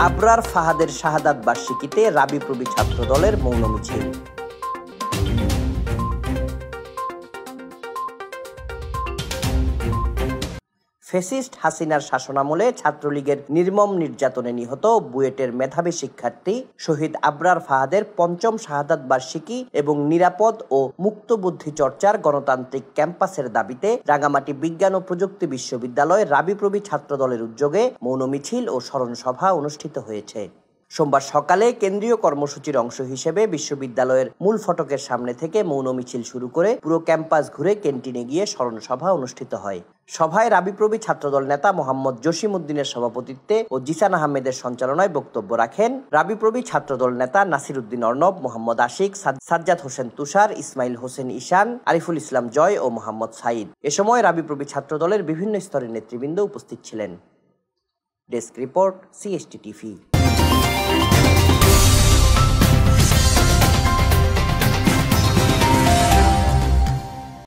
আবরার ফাহাদের শাহাদাত বার্ষিকীতে রাবিপ্রবি ছাত্র দলের মৌন মিছিল। ফ্যাসিস্ট হাসিনার শাসনামলে ছাত্রলীগের নির্মম নির্যাতনে নিহত বুয়েটের মেধাবী শিক্ষার্থী শহীদ আবরার ফাহাদের পঞ্চম শাহাদাত বার্ষিকী এবং নিরাপদ ও মুক্ত বুদ্ধি চর্চার গণতান্ত্রিক ক্যাম্পাসের দাবিতে রাঙামাটি বিজ্ঞান ও প্রযুক্তি বিশ্ববিদ্যালয় রাবিপ্রবি ছাত্র দলের উদ্যোগে মৌন মিছিল ও স্মরণ সভা অনুষ্ঠিত হয়েছে। সোমবার সকালে কেন্দ্রীয় কর্মসূচির অংশ হিসেবে বিশ্ববিদ্যালয়ের মূল ফটকের সামনে থেকে মৌন মিছিল শুরু করে পুরো ক্যাম্পাস ঘুরে ক্যান্টিনে গিয়ে স্মরণ সভা অনুষ্ঠিত হয়। সভায় রাবিপ্রবি ছাত্রদল নেতা মোহাম্মদ জসিমউদ্দিনের সভাপতিত্বে ও জিসান আহমেদের সঞ্চালনায় বক্তব্য রাখেন রাবিপ্রবি ছাত্রদল নেতা নাসির উদ্দিন অর্ণব, মোহাম্মদ আশিক, সাজ্জাদ হোসেন তুষার, ইসমাইল হোসেন ঈশান, আরিফুল ইসলাম জয় ও মোহাম্মদ সাইদ। এ সময় রাবিপ্রবি ছাত্রদলের বিভিন্ন স্তরের নেতৃবৃন্দ উপস্থিত ছিলেন। Desk report, CST TV।